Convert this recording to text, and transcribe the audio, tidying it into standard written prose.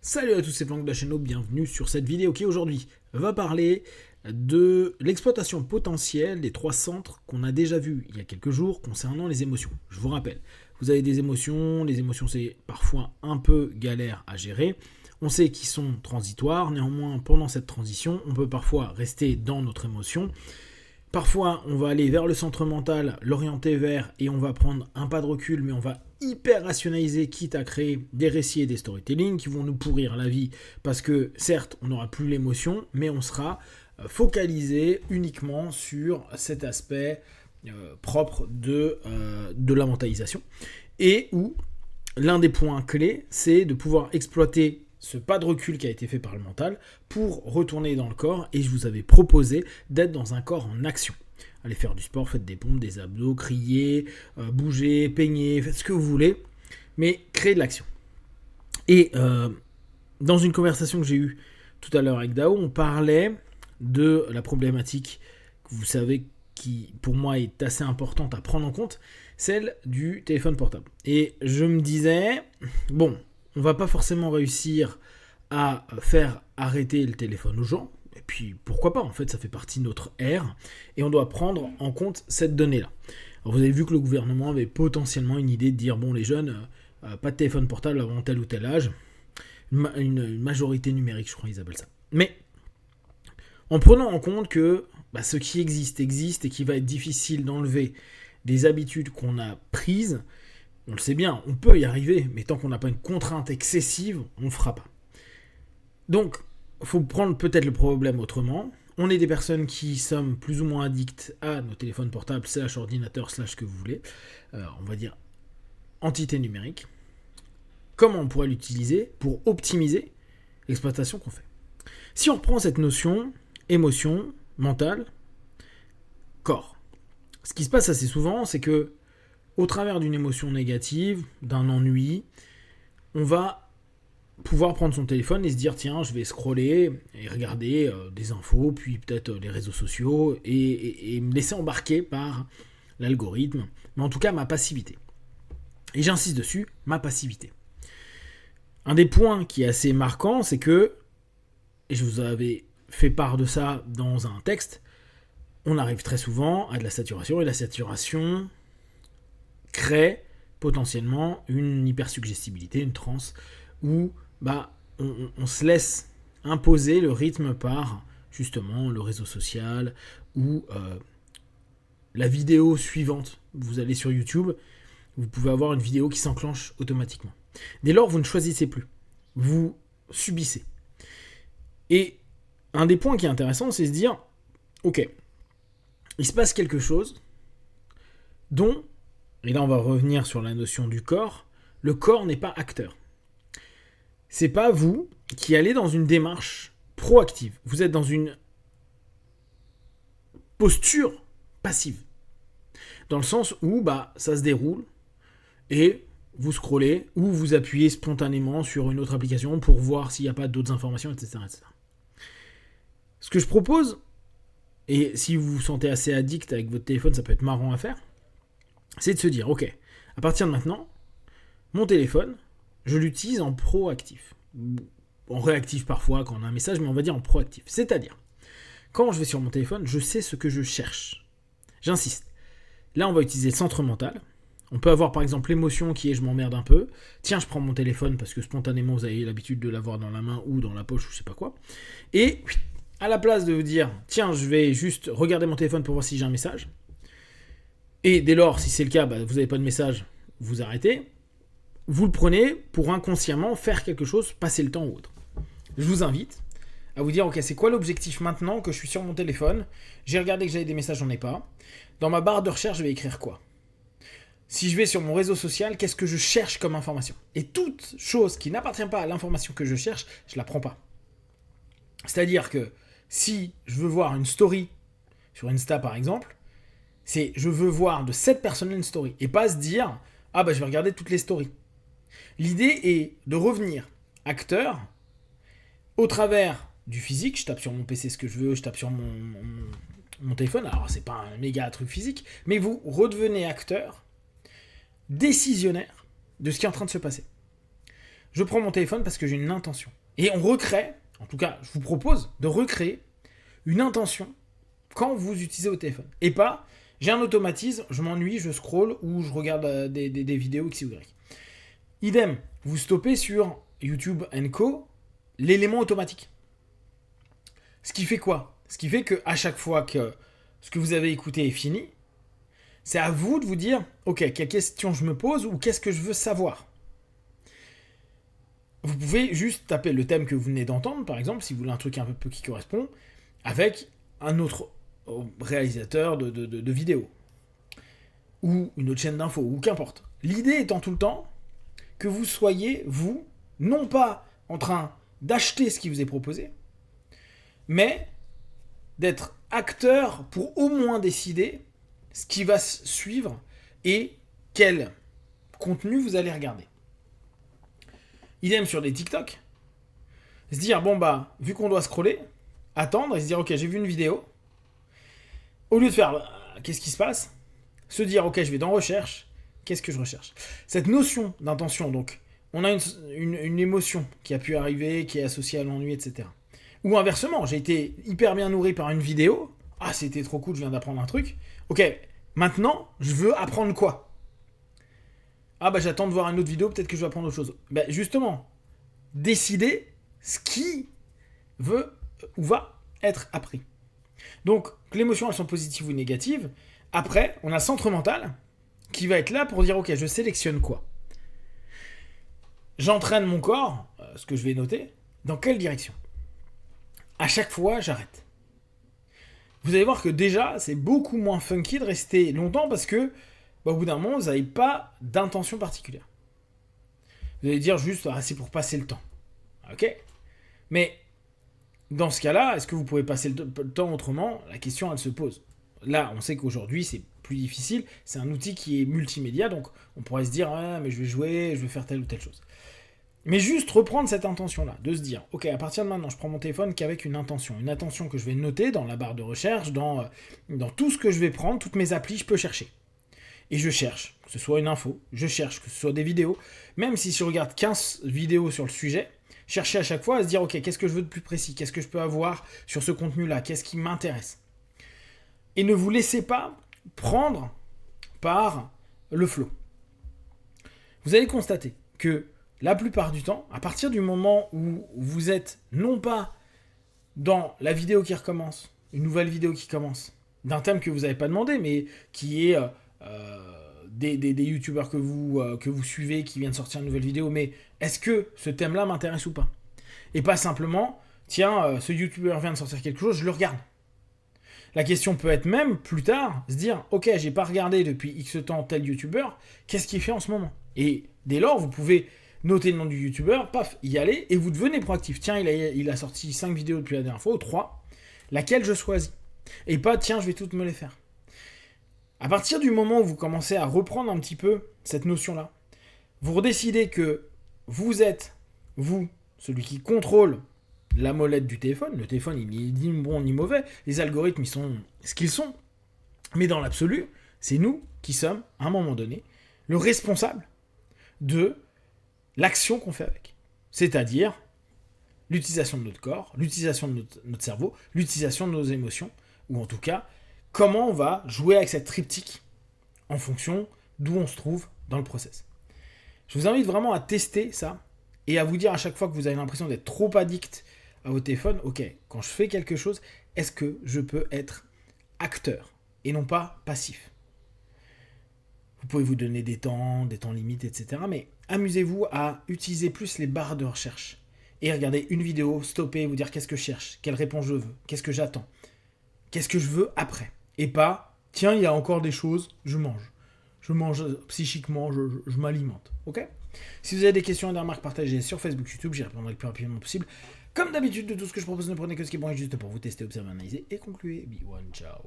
Salut à tous, c'est Planck de la chaîne, bienvenue sur cette vidéo qui aujourd'hui va parler de l'exploitation potentielle des trois centres qu'on a déjà vus il y a quelques jours concernant les émotions. Je vous rappelle, vous avez des émotions, les émotions c'est parfois un peu galère à gérer. On sait qu'ils sont transitoires, néanmoins pendant cette transition, on peut parfois rester dans notre émotion. Parfois, on va aller vers le centre mental, l'orienter vers, et on va prendre un pas de recul, mais on va hyper rationaliser, quitte à créer des récits et des storytelling qui vont nous pourrir la vie, parce que certes, on n'aura plus l'émotion, mais on sera focalisé uniquement sur cet aspect propre de la mentalisation. Et où l'un des points clés, c'est de pouvoir exploiter ce pas de recul qui a été fait par le mental pour retourner dans le corps, et je vous avais proposé d'être dans un corps en action. Allez faire du sport, faites des pompes, des abdos, criez, bougez, peignez, faites ce que vous voulez, mais créez de l'action. Et dans une conversation que j'ai eue tout à l'heure avec Dao, on parlait de la problématique que vous savez qui pour moi est assez importante à prendre en compte, celle du téléphone portable. Et je me disais, bon, on va pas forcément réussir à faire arrêter le téléphone aux gens. Et puis, pourquoi pas, en fait, ça fait partie de notre ère. Et on doit prendre en compte cette donnée-là. Alors, vous avez vu que le gouvernement avait potentiellement une idée de dire, bon, les jeunes, pas de téléphone portable avant tel ou tel âge. Une majorité numérique, je crois qu'ils appellent ça. Mais, en prenant en compte que ce qui existe et qu'il va être difficile d'enlever des habitudes qu'on a prises, on le sait bien, on peut y arriver, mais tant qu'on n'a pas une contrainte excessive, on ne le fera pas. Donc, il faut prendre peut-être le problème autrement. On est des personnes qui sommes plus ou moins addictes à nos téléphones portables, / ordinateur, / ce que vous voulez. On va dire entité numérique. Comment on pourrait l'utiliser pour optimiser l'exploitation qu'on fait ? Si on reprend cette notion, émotion, mental, corps. Ce qui se passe assez souvent, c'est que au travers d'une émotion négative, d'un ennui, on va pouvoir prendre son téléphone et se dire tiens, je vais scroller et regarder des infos, puis peut-être les réseaux sociaux, et me laisser embarquer par l'algorithme, mais en tout cas ma passivité. Et j'insiste dessus, ma passivité. Un des points qui est assez marquant, c'est que, et je vous avais fait part de ça dans un texte, on arrive très souvent à de la saturation, et la saturation crée potentiellement une hypersuggestibilité, une transe, où on se laisse imposer le rythme par justement le réseau social ou la vidéo suivante. Vous allez sur YouTube, vous pouvez avoir une vidéo qui s'enclenche automatiquement. Dès lors, vous ne choisissez plus, vous subissez. Et un des points qui est intéressant, c'est se dire, ok, il se passe quelque chose dont, et là on va revenir sur la notion du corps, le corps n'est pas acteur. C'est pas vous qui allez dans une démarche proactive. Vous êtes dans une posture passive. Dans le sens où ça se déroule et vous scrollez ou vous appuyez spontanément sur une autre application pour voir s'il n'y a pas d'autres informations, etc., etc. Ce que je propose, et si vous vous sentez assez addict avec votre téléphone, ça peut être marrant à faire, c'est de se dire, ok, à partir de maintenant, mon téléphone, je l'utilise en proactif. En réactif parfois quand on a un message, mais on va dire en proactif. C'est-à-dire, quand je vais sur mon téléphone, je sais ce que je cherche. J'insiste. Là, on va utiliser le centre mental. On peut avoir par exemple l'émotion qui est je m'emmerde un peu. Tiens, je prends mon téléphone parce que spontanément vous avez l'habitude de l'avoir dans la main ou dans la poche ou je sais pas quoi. Et à la place de vous dire tiens, je vais juste regarder mon téléphone pour voir si j'ai un message. Et dès lors, si c'est le cas, vous n'avez pas de message, vous arrêtez. Vous le prenez pour inconsciemment faire quelque chose, passer le temps ou autre. Je vous invite à vous dire, ok, c'est quoi l'objectif maintenant que je suis sur mon téléphone ? J'ai regardé que j'avais des messages, j'en ai pas. Dans ma barre de recherche, je vais écrire quoi ? Si je vais sur mon réseau social, qu'est-ce que je cherche comme information ? Et toute chose qui n'appartient pas à l'information que je cherche, je la prends pas. C'est-à-dire que si je veux voir une story sur Insta par exemple, c'est je veux voir de cette personne une story et pas se dire je vais regarder toutes les stories. L'idée est de revenir acteur au travers du physique. Je tape sur mon PC ce que je veux, je tape sur mon téléphone. Alors c'est pas un méga truc physique, mais vous redevenez acteur décisionnaire de ce qui est en train de se passer. je prends mon téléphone parce que j'ai une intention. Et on recrée, en tout cas, je vous propose de recréer une intention quand vous utilisez votre téléphone. Et pas, j'ai un automatisme, je m'ennuie, je scroll ou je regarde des vidéos X ou Y. Idem, vous stoppez sur YouTube & Co, l'élément automatique. Ce qui fait quoi ? Ce qui fait qu'à chaque fois que ce que vous avez écouté est fini, c'est à vous de vous dire, ok, quelle question je me pose ou qu'est-ce que je veux savoir ? Vous pouvez juste taper le thème que vous venez d'entendre, par exemple, si vous voulez un truc un peu qui correspond, avec un autre réalisateur de vidéos, ou une autre chaîne d'infos, ou qu'importe. L'idée étant tout le temps que vous soyez, vous, non pas en train d'acheter ce qui vous est proposé, mais d'être acteur pour au moins décider ce qui va suivre et quel contenu vous allez regarder. Idem sur des TikTok. Se dire, bon bah, vu qu'on doit scroller, attendre et se dire, ok, j'ai vu une vidéo. Au lieu de faire, qu'est-ce qui se passe ? Se dire, ok, je vais dans recherche, qu'est-ce que je recherche ? Cette notion d'intention, donc, on a une émotion qui a pu arriver, qui est associée à l'ennui, etc. Ou inversement, j'ai été hyper bien nourri par une vidéo. Ah, c'était trop cool, je viens d'apprendre un truc. Ok, maintenant, je veux apprendre quoi ? Ah bah j'attends de voir une autre vidéo, peut-être que je vais apprendre autre chose. Bah justement, décider ce qui veut ou va être appris. Donc, que les émotions elles sont positives ou négatives. Après, on a le centre mental qui va être là pour dire ok, je sélectionne quoi ? J'entraîne mon corps, ce que je vais noter, dans quelle direction ? À chaque fois, j'arrête. Vous allez voir que déjà, c'est beaucoup moins funky de rester longtemps parce que au bout d'un moment, vous n'avez pas d'intention particulière. Vous allez dire juste, c'est pour passer le temps. Ok ? Mais dans ce cas-là, est-ce que vous pouvez passer le temps autrement ? La question, elle se pose. Là, on sait qu'aujourd'hui, c'est plus difficile. C'est un outil qui est multimédia, donc on pourrait se dire, mais je vais jouer, je vais faire telle ou telle chose. Mais juste reprendre cette intention-là, de se dire, ok, à partir de maintenant, je prends mon téléphone qu'avec une intention que je vais noter dans la barre de recherche, dans tout ce que je vais prendre, toutes mes applis, je peux chercher. Et je cherche, que ce soit une info, je cherche, que ce soit des vidéos, même si je regarde 15 vidéos sur le sujet, chercher à chaque fois à se dire, ok, qu'est-ce que je veux de plus précis, qu'est-ce que je peux avoir sur ce contenu-là, qu'est-ce qui m'intéresse. Et ne vous laissez pas prendre par le flow. Vous allez constater que la plupart du temps, à partir du moment où vous êtes non pas dans la vidéo qui recommence, une nouvelle vidéo qui commence, d'un thème que vous n'avez pas demandé, mais qui est des youtubeurs que vous suivez, qui viennent sortir une nouvelle vidéo, mais est-ce que ce thème-là m'intéresse ou pas ? Et pas simplement, tiens, ce youtubeur vient de sortir quelque chose, je le regarde. La question peut être même, plus tard, se dire, ok, j'ai pas regardé depuis X temps tel youtubeur, qu'est-ce qu'il fait en ce moment ? Et dès lors, vous pouvez noter le nom du youtubeur, paf, y aller, et vous devenez proactif. Tiens, il a sorti 5 vidéos depuis la dernière fois, ou 3, laquelle je choisis ? Et pas, tiens, je vais toutes me les faire. À partir du moment où vous commencez à reprendre un petit peu cette notion-là, vous décidez que vous êtes, vous, celui qui contrôle la molette du téléphone. Le téléphone, il n'est ni bon ni mauvais. Les algorithmes, ils sont ce qu'ils sont. Mais dans l'absolu, c'est nous qui sommes, à un moment donné, le responsable de l'action qu'on fait avec. C'est-à-dire l'utilisation de notre corps, l'utilisation de notre cerveau, l'utilisation de nos émotions, ou en tout cas, comment on va jouer avec cette triptyque en fonction d'où on se trouve dans le process. Je vous invite vraiment à tester ça et à vous dire à chaque fois que vous avez l'impression d'être trop addict à votre téléphone, ok, quand je fais quelque chose, est-ce que je peux être acteur et non pas passif ? Vous pouvez vous donner des temps limites, etc. Mais amusez-vous à utiliser plus les barres de recherche et regarder une vidéo, stopper, vous dire qu'est-ce que je cherche, quelle réponse je veux, qu'est-ce que j'attends, qu'est-ce que je veux après. Et pas, tiens, il y a encore des choses, je mange. Je mange psychiquement, je m'alimente. Ok ? Si vous avez des questions et des remarques, partagez sur Facebook, YouTube, j'y répondrai le plus rapidement possible. Comme d'habitude, de tout ce que je propose, ne prenez que ce qui est bon et juste pour vous tester, observer, analyser et conclure. Be one, ciao.